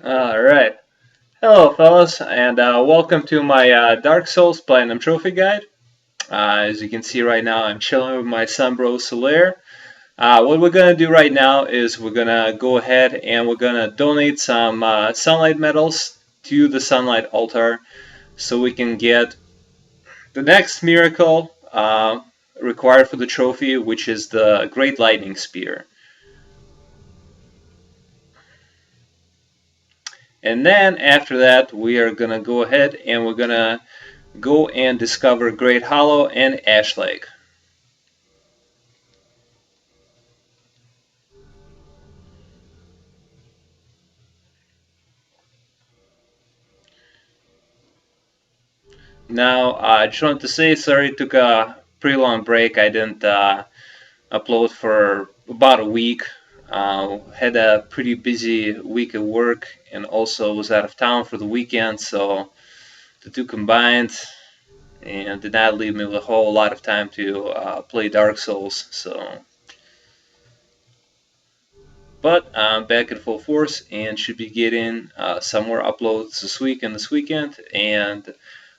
Alright. Hello, fellas, and welcome to my Dark Souls Platinum Trophy Guide. As you can see right now, I'm chilling with my son, bro, Solaire. What we're going to do right now is we're going to go ahead and we're going to donate some sunlight medals to the sunlight altar so we can get the next miracle required for the trophy, which is the Great Lightning Spear. And then after that, we are going to go ahead and we're going to go and discover Great Hollow and Ash Lake. Now, I just wanted to say, sorry, it took a pretty long break. I didn't upload for about a week. Had a pretty busy week at work and also was out of town for the weekend, so the two combined and did not leave me with a whole lot of time to play Dark Souls. But I'm back in full force and should be getting some more uploads this week and this weekend. And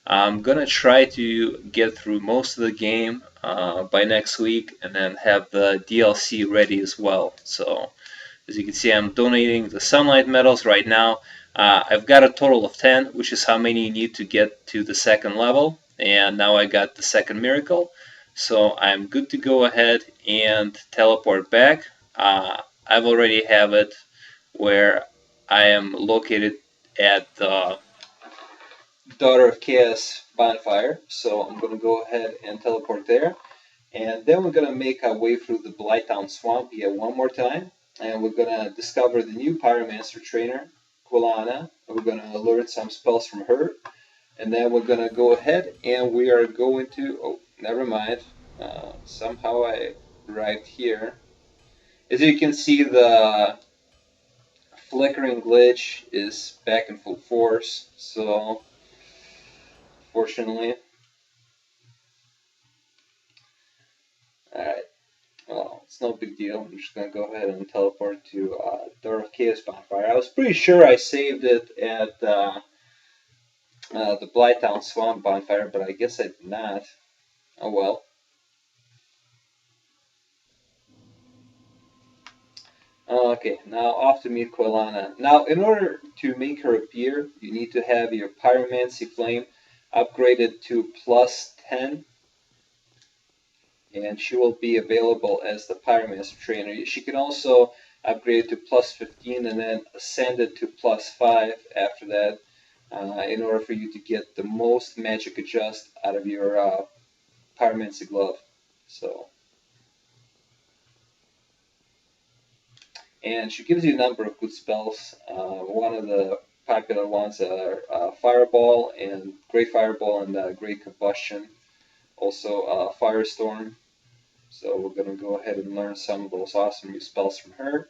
I'm gonna try to get through most of the game by next week, and then have the DLC ready as well. So as you can see, I'm donating the sunlight medals right now. I've got a total of 10, which is how many you need to get to the second level. And now I got the second miracle. So I'm good to go ahead and teleport back. I've already have it where I am located at the Daughter of Chaos bonfire. So I'm going to go ahead and teleport there. And then we're going to make our way through the Blighttown Swamp here one more time. And we're going to discover the new Pyromancer trainer, Quelana. We're going to learn some spells from her. And then we're going to go ahead and we are going to... Oh, never mind. Somehow I arrived here. As you can see, the flickering glitch is back in full force. So, fortunately... Alright. Well, it's no big deal. I'm just going to go ahead and teleport to Door of Chaos Bonfire. I was pretty sure I saved it at the Blighttown Swamp Bonfire, but I guess I did not. Oh well. Okay, now off to meet Quelana. Now, in order to make her appear, you need to have your Pyromancy Flame upgraded to plus 10, and she will be available as the Pyromancer trainer. She can also upgrade to plus 15 and then ascend it to plus 5 after that, in order for you to get the most magic adjust out of your Pyromancy glove. And she gives you a number of good spells. One of the popular ones are Fireball and Great Fireball and Great Combustion. Also Firestorm. So we're going to go ahead and learn some of those awesome new spells from her.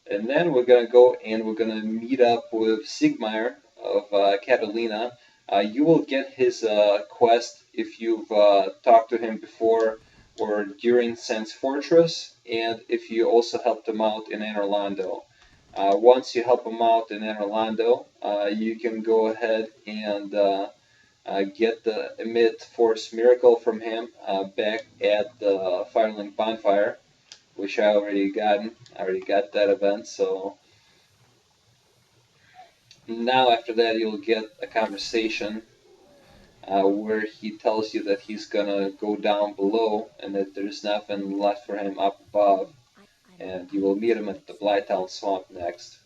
And then we're going to go and we're going to meet up with Siegmeyer of Catalina. You will get his quest if you've talked to him before or during Sen's Fortress, and if you also helped him out in Anor Londo. Once you help him out in Anor Londo, you can go ahead and get the Emit Force Miracle from him back at the Firelink Bonfire, which I already gotten. I already got that event, so now after that you'll get a conversation where he tells you that he's gonna go down below and that there's nothing left for him up above, and you will meet him at the Blighttown Swamp next.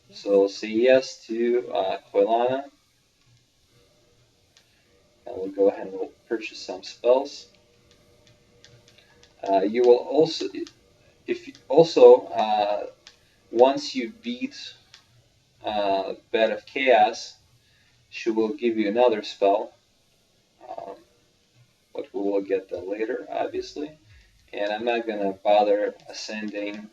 So say yes to Quelana, and we'll go ahead and we'll purchase some spells. You will also, once you beat Bed of Chaos, she will give you another spell, but we will get that later, obviously. And I'm not going to bother ascending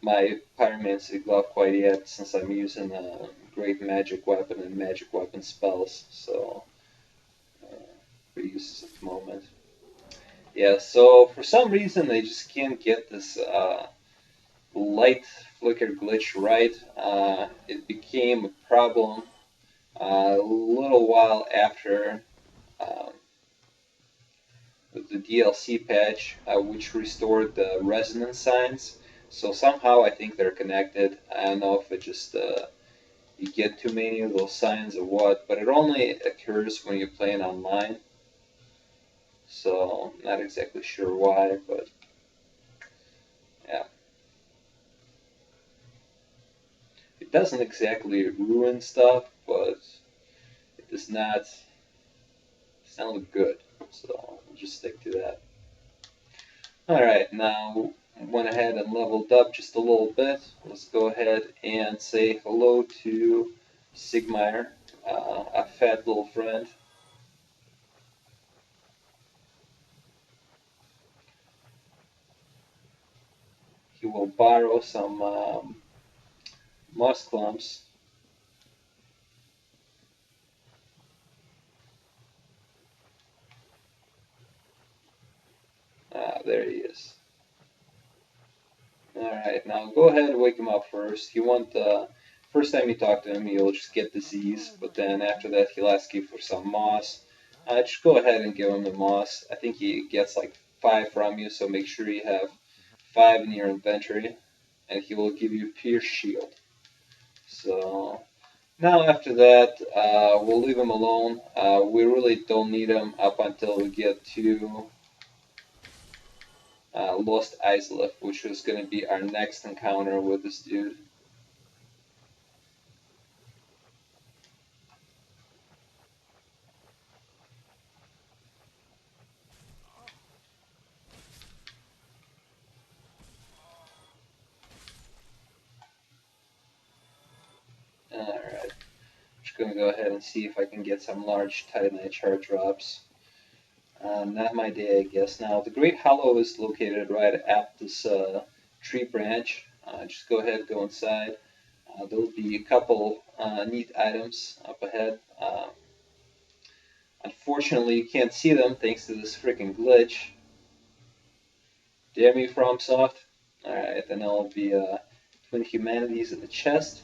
my Pyromancy glove quite yet, since I'm using a great magic weapon and magic weapon spells, so pretty useless at the moment. Yeah, so for some reason I just can't get this light flicker glitch right. It became a problem a little while after um, with the DLC patch, which restored the resonance signs. So somehow I think they're connected. I don't know if it just you get too many of those signs or what, but it only occurs when you're playing online. So not exactly sure why, but yeah. It doesn't exactly ruin stuff, but it does not look good. So we'll just stick to that. Alright, now went ahead and leveled up just a little bit. Let's go ahead and say hello to Siegmeyer, a fat little friend. He will borrow some moss clumps. There he is. Alright, now go ahead and wake him up first. He won't, first time you talk to him, he'll just get disease, but then after that, he'll ask you for some moss. Just go ahead and give him the moss. I think he gets like 5 from you, so make sure you have 5 in your inventory, and he will give you Pierce Shield. So now after that, we'll leave him alone. We really don't need him up until we get to Lost Islip, which is going to be our next encounter with this dude. Alright, just going to go ahead and see if I can get some large Titanite chart drops. Not my day, I guess. Now, the Great Hollow is located right at this tree branch. Just go ahead, go inside. There'll be a couple neat items up ahead. Unfortunately, you can't see them thanks to this freaking glitch. Damn you, FromSoft. Alright, then there'll be Twin Humanities in the chest.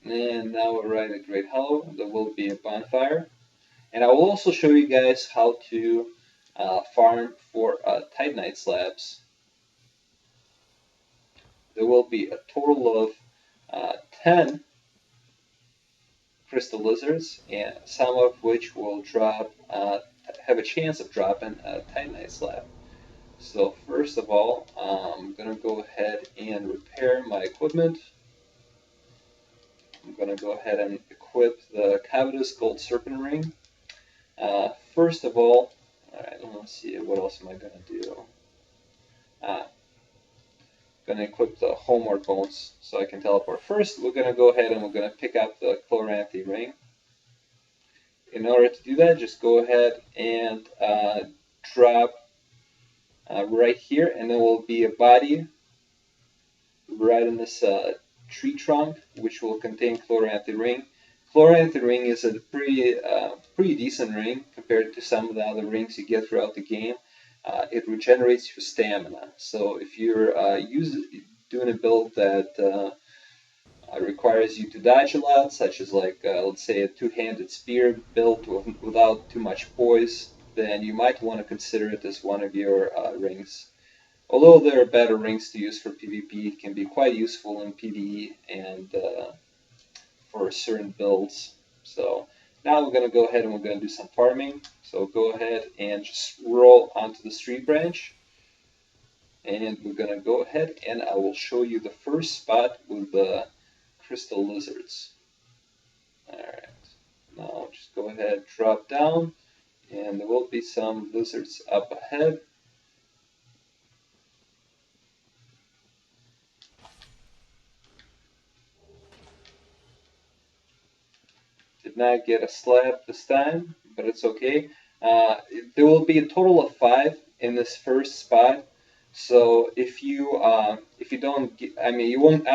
And now we're right at Great Hollow. There will be a bonfire. And I will also show you guys how to farm for Titanite slabs. There will be a total of 10 crystal lizards, and some of which will drop, have a chance of dropping a Titanite slab. So first of all, I'm going to go ahead and repair my equipment. I'm going to go ahead and equip the Covetous Gold Serpent Ring. First of all, alright, let's see, what else am I going to do? Going to equip the Homework Bones so I can teleport. First, we're going to go ahead and we're going to pick up the Chloranthy Ring. In order to do that, just go ahead and drop right here, and there will be a body right in this tree trunk, which will contain Chloranthy Ring. Chloranthy Ring is a pretty decent ring compared to some of the other rings you get throughout the game. It regenerates your stamina. So if you're doing a build that requires you to dodge a lot, such as like let's say a two-handed spear built without too much poise, then you might want to consider it as one of your rings. Although there are better rings to use for PvP, it can be quite useful in PvE and for certain builds. So now we're going to go ahead and we're going to do some farming. So go ahead and just roll onto the tree branch. And we're going to go ahead and I will show you the first spot with the crystal lizards. Alright, now just go ahead, drop down, and there will be some lizards up ahead. Did not get a slab this time, but it's okay. There will be a total of 5 in this first spot. So if you don't get, I mean, you won't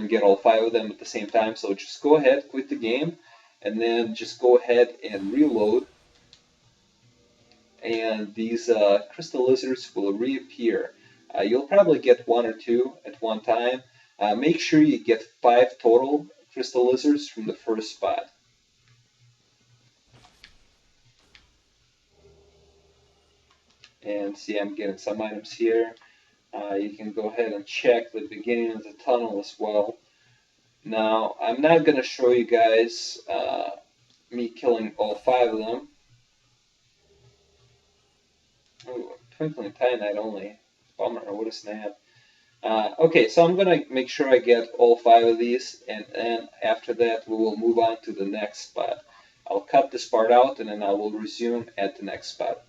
get all 5 of them at the same time. So just go ahead, quit the game, and then just go ahead and reload. and these crystal lizards will reappear. You'll probably get one or two at one time. Make sure you get 5 total crystal lizards from the first spot. And see, I'm getting some items here. You can go ahead and check the beginning of the tunnel as well. Now, I'm not going to show you guys me killing all 5 of them. Ooh, twinkling titanite only. Bummer, what a snap. Okay, so I'm going to make sure I get all 5 of these, and then after that we will move on to the next spot. I'll cut this part out, and then I will resume at the next spot.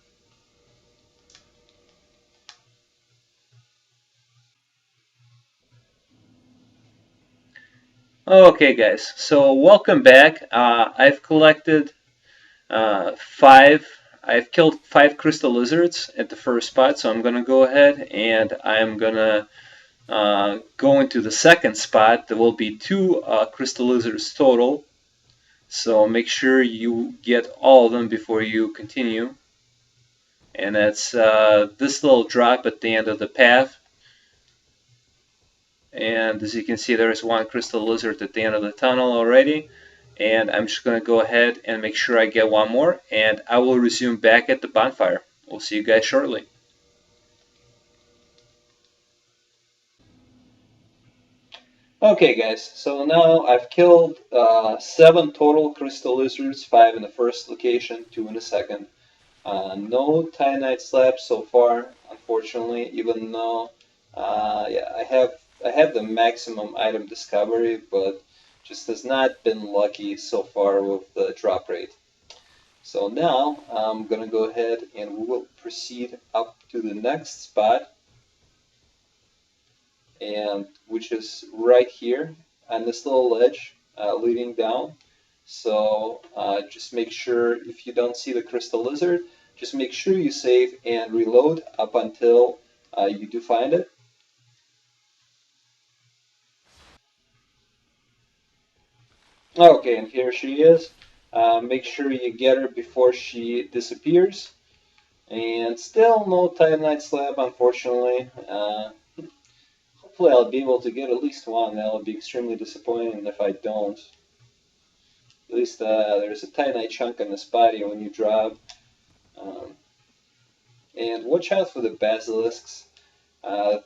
Okay guys, so welcome back. I've collected 5, I've killed 5 crystal lizards at the first spot, so I'm going to go ahead and I'm going to go into the second spot. There will be 2 crystal lizards total, so make sure you get all of them before you continue. And that's this little drop at the end of the path. And as you can see, there's 1 crystal lizard at the end of the tunnel already. And I'm just going to go ahead and make sure I get 1 more, and I will resume back at the bonfire. We'll see you guys shortly. Okay guys, so now I've killed 7 total crystal lizards, 5 in the first location, 2 in the second. No titanite slabs so far, unfortunately, even though yeah, I have the maximum item discovery, but just has not been lucky so far with the drop rate. So now I'm gonna go ahead and we will proceed up to the next spot, and which is right here on this little ledge leading down. So just make sure, if you don't see the crystal lizard, just make sure you save and reload up until you do find it. Okay, and here she is. Make sure you get her before she disappears. And still no titanite slab, unfortunately. Hopefully I'll be able to get at least 1. That'll be extremely disappointing if I don't. At least there's a titanite chunk in this body when you drop. Um, and watch out for the basilisks.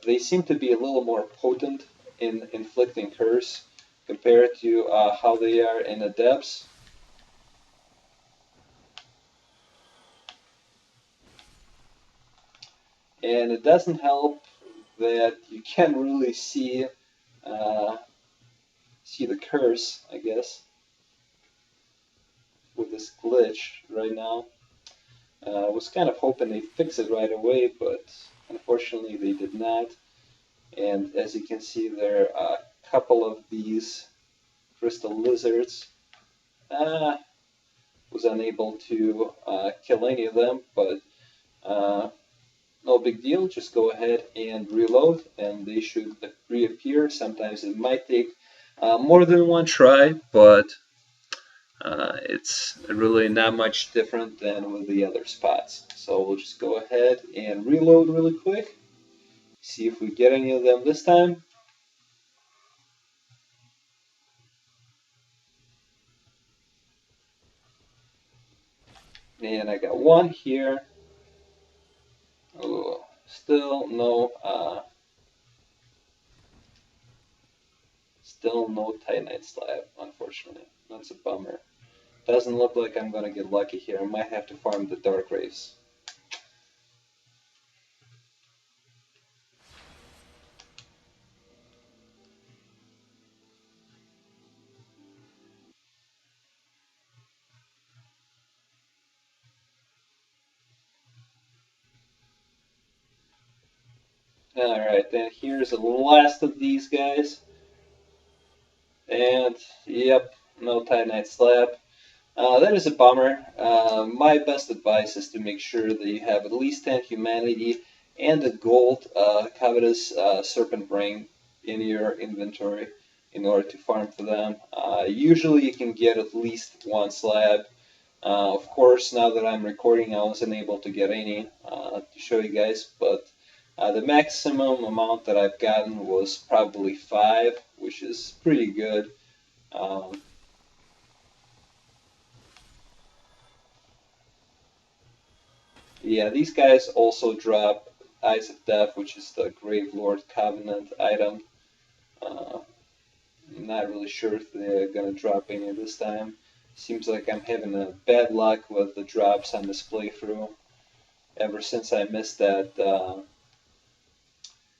They seem to be a little more potent in inflicting curse compared to how they are in the depths. And it doesn't help that you can't really see the curse, I guess, with this glitch right now. I was kind of hoping they'd fix it right away, but unfortunately they did not. And as you can see, there are a couple of these crystal lizards. Was unable to kill any of them, but no big deal. Just go ahead and reload, and they should reappear. Sometimes it might take more than 1 try, but it's really not much different than with the other spots. So we'll just go ahead and reload really quick. See if we get any of them this time. And I got 1 here. Oh, still no titanite slab, unfortunately. That's a bummer. Doesn't look like I'm gonna get lucky here. I might have to farm the dark rays. Alright, then here's the last of these guys. And, yep, no titanite slab. That is a bummer. My best advice is to make sure that you have at least 10 humanity and a gold covetous serpent ring in your inventory in order to farm for them. Usually you can get at least 1 slab. Of course, now that I'm recording, I wasn't able to get any to show you guys, but the maximum amount that I've gotten was probably 5, which is pretty good. Yeah, these guys also drop Eyes of Death, which is the Grave Lord Covenant item. I'm not really sure if they're gonna drop any this time. Seems like I'm having a bad luck with the drops on this playthrough. Ever since I missed that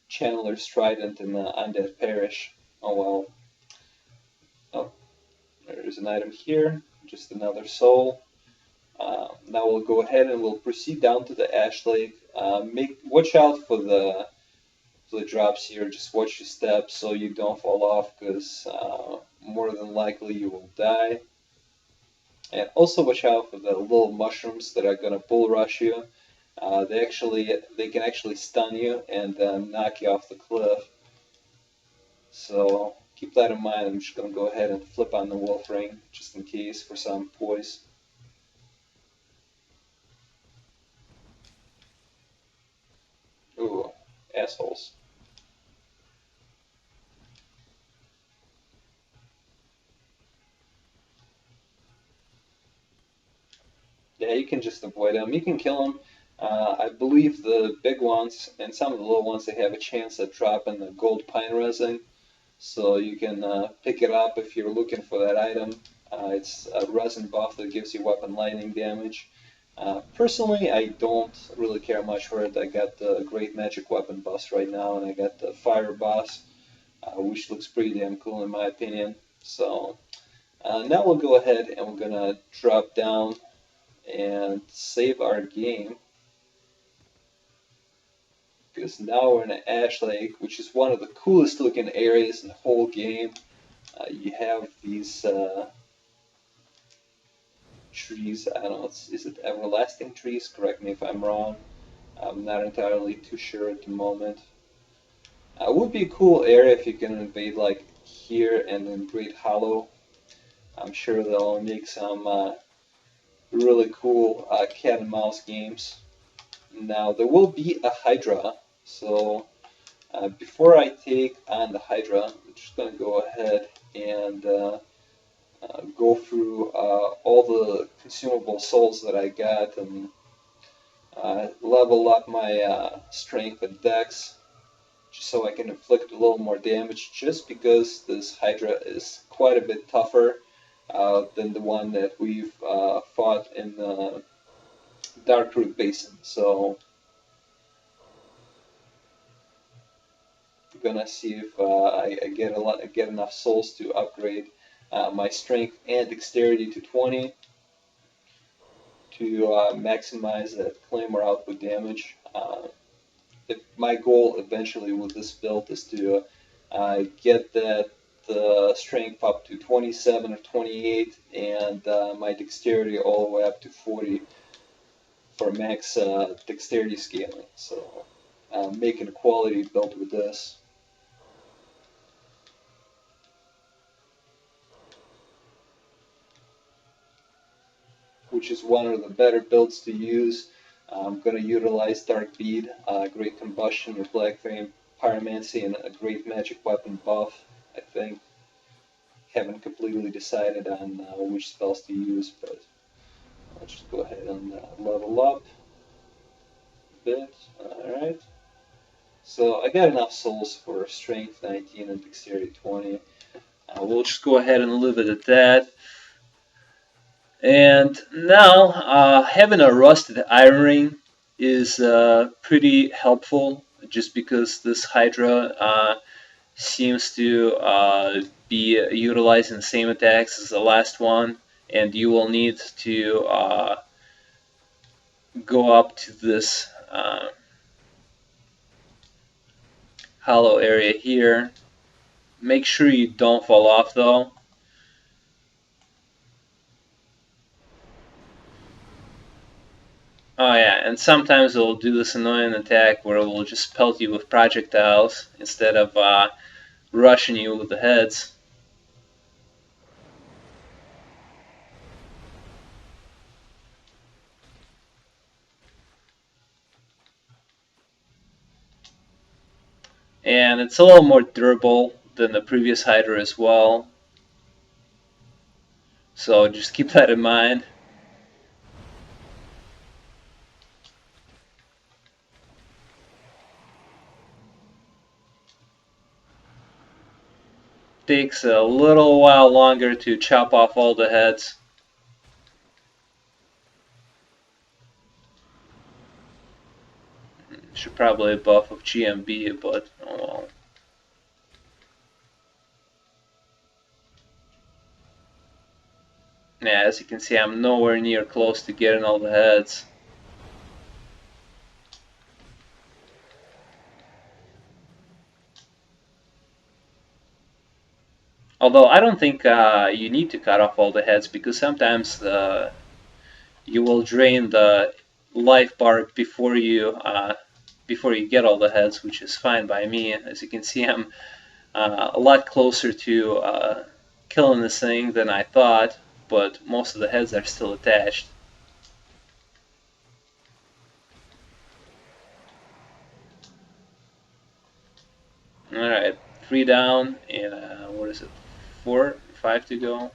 Chandler's Trident in the Undead Parish. Oh well. Oh, there's an item here. Just another soul. Now we'll go ahead and we'll proceed down to the Ash Lake. Watch out for the drops here. Just watch your steps so you don't fall off, because more than likely you will die. And also watch out for the little mushrooms that are gonna bull rush you. They can actually stun you and knock you off the cliff. So keep that in mind. I'm just gonna go ahead and flip on the wolf ring just in case for some poise. Ooh, assholes. Yeah, you can just avoid them. You can kill them. I believe the big ones and some of the little ones, they have a chance at dropping the gold pine resin. So you can pick it up if you're looking for that item. It's a resin buff that gives you weapon lightning damage. Personally, I don't really care much for it. I got the great magic weapon buffs right now, and I got the fire boss, which looks pretty damn cool in my opinion. So now we'll go ahead and we're gonna drop down and save our game, because now we're in an Ash Lake, which is one of the coolest looking areas in the whole game. You have these trees. I don't know, is it everlasting trees? Correct me if I'm wrong. I'm not entirely too sure at the moment. It would be a cool area if you can invade like here and then Great Hollow. I'm sure they'll make some really cool cat and mouse games. Now there will be a Hydra, so before I take on the Hydra, I'm just going to go ahead and go through all the consumable souls that I got and level up my strength and dex, just so I can inflict a little more damage, just because this Hydra is quite a bit tougher than the one that we've fought in the Darkroot Basin. So I'm gonna see if I get enough souls to upgrade my strength and dexterity to 20 to maximize that claymore output damage. My goal eventually with this build is to get that strength up to 27 or 28, and my dexterity all the way up to 40 for max dexterity scaling. So making a quality build with this. Which is one of the better builds to use. I'm going to utilize Dark Bead, Great Combustion with Black Flame, Pyromancy, and a Great Magic Weapon buff, I think. Haven't completely decided on which spells to use, but I'll just go ahead and level up a bit. Alright. So I got enough souls for Strength 19 and Dexterity 20. We'll just go ahead and leave it at that. And now, having a rusted iron ring is pretty helpful, just because this Hydra seems to be utilizing the same attacks as the last one, and you will need to go up to this hollow area here. Make sure you don't fall off though. Oh yeah, and sometimes it will do this annoying attack where it will just pelt you with projectiles instead of rushing you with the heads. And it's a little more durable than the previous Hydra as well. So just keep that in mind. Takes a little while longer to chop off all the heads. Should probably buff of GMB, but oh well. Yeah, as you can see, I'm nowhere near close to getting all the heads. Although I don't think you need to cut off all the heads, because sometimes you will drain the life bar before you get all the heads, which is fine by me. As you can see, I'm a lot closer to killing this thing than I thought, but most of the heads are still attached. Alright, 3 down, and what is it? 4, 5 to go.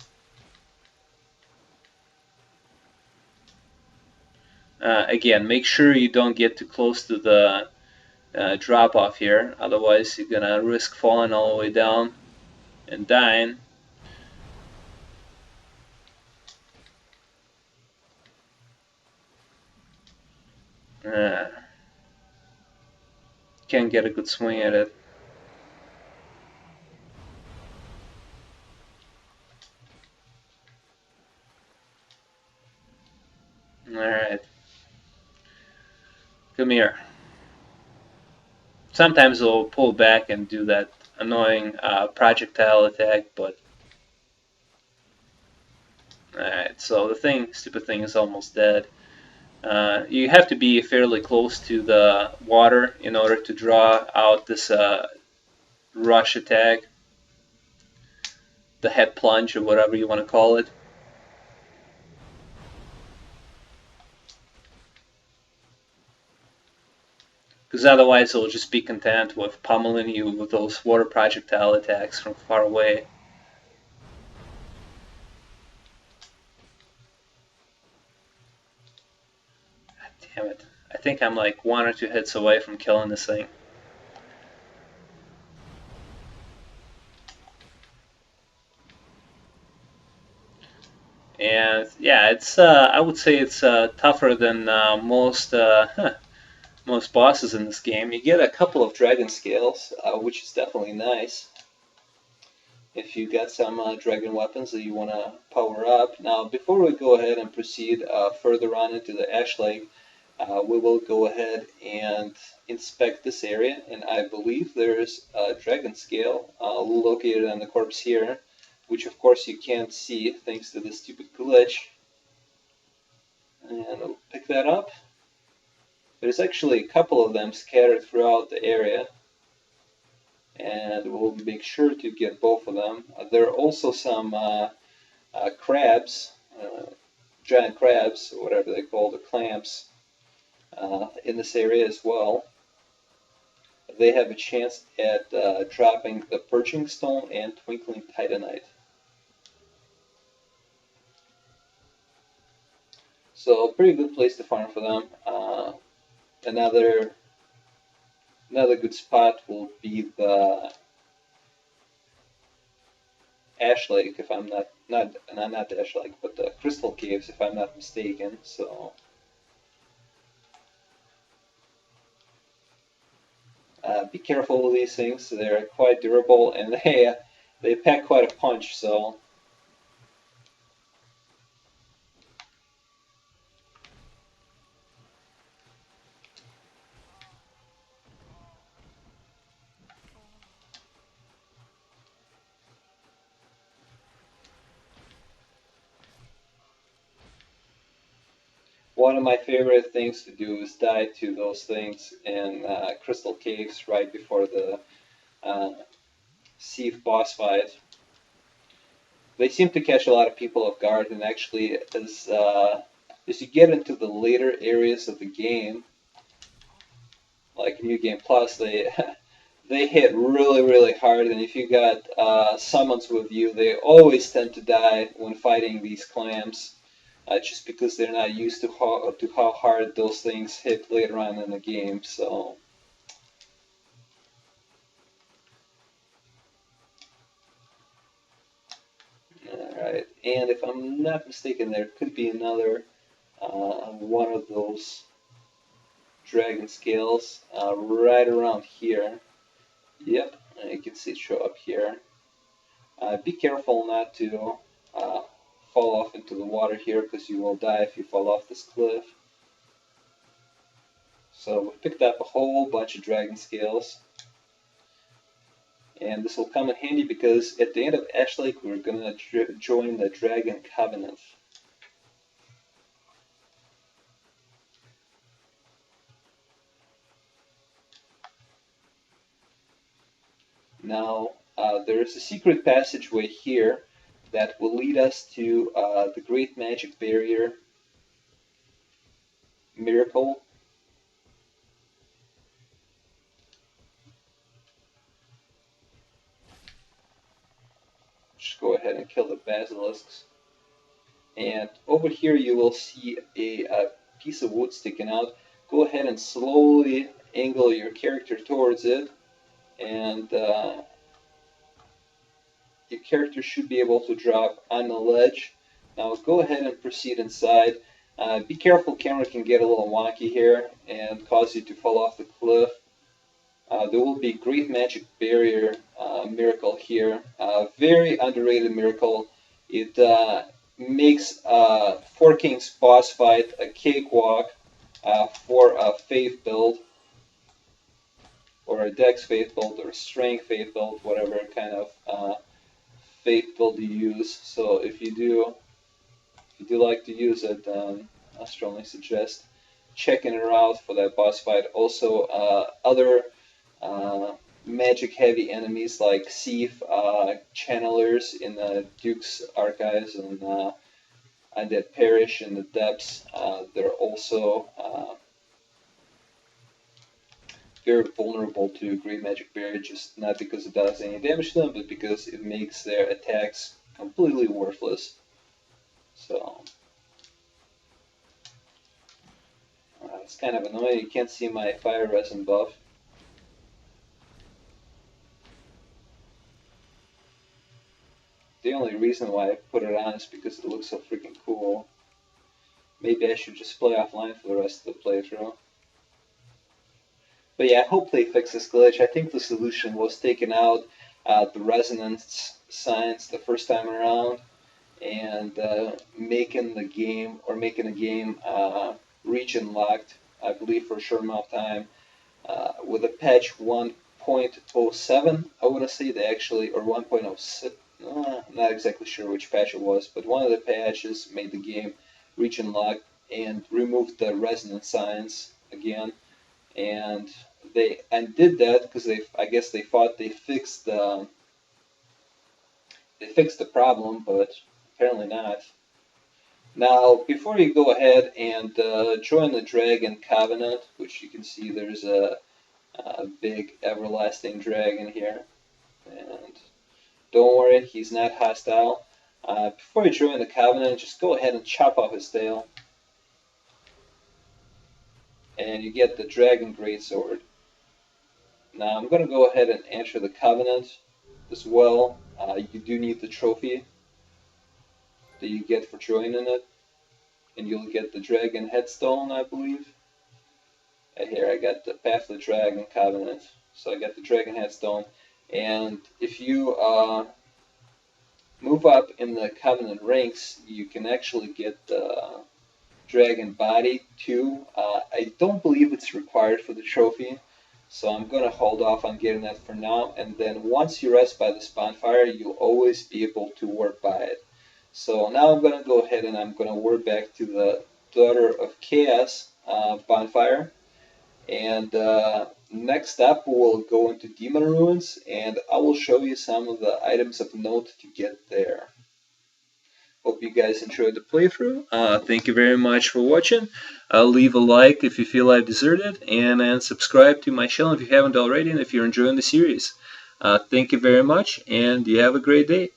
Again, make sure you don't get too close to the drop off here, otherwise you're gonna risk falling all the way down and dying. Can't get a good swing at it. Alright. Come here. Sometimes it'll pull back and do that annoying projectile attack, but alright, so the stupid thing is almost dead. You have to be fairly close to the water in order to draw out this rush attack, the head plunge or whatever you want to call it. Because otherwise it'll just be content with pummeling you with those water projectile attacks from far away. God damn it. I think I'm like 1 or 2 hits away from killing this thing. And yeah, it's I would say it's tougher than most bosses in this game. You get a couple of dragon scales, which is definitely nice. If you got some dragon weapons that you want to power up. Now, before we go ahead and proceed further on into the Ash Lake, we will go ahead and inspect this area, and I believe there's a dragon scale located on the corpse here, which of course you can't see thanks to this stupid glitch. And I'll pick that up. There's actually a couple of them scattered throughout the area, and we'll make sure to get both of them. There are also some crabs, giant crabs, or whatever they call the clamps, in this area as well. They have a chance at dropping the perching stone and twinkling titanite. So pretty good place to farm for them. Another good spot will be the Ash Lake, if I'm not the Ash Lake, but the Crystal Caves, if I'm not mistaken. So be careful with these things. They're quite durable, and they pack quite a punch. So one of my favorite things to do is die to those things in Crystal Caves right before the Sieve boss fight. They seem to catch a lot of people off guard, and actually, as you get into the later areas of the game, like New Game Plus, they hit really, really hard, and if you got summons with you, they always tend to die when fighting these clams, just because they're not used to how hard those things hit later on in the game. So, alright, and if I'm not mistaken, there could be another one of those dragon scales right around here. Yep, you can see it show up here. Be careful not to uh, fall off into the water here, because you will die if you fall off this cliff. So we picked up a whole bunch of dragon scales, and this will come in handy because at the end of Ash Lake we're going to join the Dragon Covenant. Now there is a secret passageway here that will lead us to the Great Magic Barrier Miracle. Just go ahead and kill the basilisks. And over here you will see a piece of wood sticking out. Go ahead and slowly angle your character towards it, and your character should be able to drop on the ledge. Now go ahead and proceed inside. Be careful, camera can get a little wonky here and cause you to fall off the cliff. There will be Great Magic Barrier Miracle here. Very underrated miracle. It makes Four Kings boss fight a cakewalk for a faith build, or a dex faith build, or a strength faith build, whatever kind of faith build you use. So if you do like to use it, I strongly suggest checking it out for that boss fight. Also, other magic heavy enemies like Sieve channelers in the Duke's Archives and Undead Parish in the depths. They're also very vulnerable to Great Magic Barrier, just not because it does any damage to them, but because it makes their attacks completely worthless. So it's kind of annoying. You can't see my fire resin buff. The only reason why I put it on is because it looks so freaking cool. Maybe I should just play offline for the rest of the playthrough. But yeah, I hope they fix this glitch. I think the solution was taking out the resonance signs the first time around, and making a game region locked, I believe, for a short amount of time. With a patch 1.07, I want to say they actually, or 1.06, not exactly sure which patch it was, but one of the patches made the game region locked and removed the resonance signs again. And they did that because I guess they thought they fixed the problem, but apparently not. Now, before you go ahead and join the Dragon Covenant, which you can see there's a big everlasting dragon here, and don't worry, he's not hostile. Before you join the Covenant, just go ahead and chop off his tail, and you get the Dragon Greatsword. Now I'm going to go ahead and enter the Covenant as well. You do need the trophy that you get for joining it, and you'll get the Dragon Headstone, I believe. Here I got the Path of the Dragon Covenant, so I got the Dragon Headstone. And if you move up in the Covenant ranks, you can actually get the Dragon Body too. I don't believe it's required for the trophy, so I'm going to hold off on getting that for now. And then once you rest by this bonfire, you'll always be able to warp by it. So now I'm going to go ahead and I'm going to warp back to the Daughter of Chaos bonfire. And next up, we'll go into Demon Ruins, and I will show you some of the items of note to get there. Hope you guys enjoyed the playthrough. Thank you very much for watching. Leave a like if you feel I deserved it, and subscribe to my channel if you haven't already and if you're enjoying the series. Thank you very much, and you have a great day.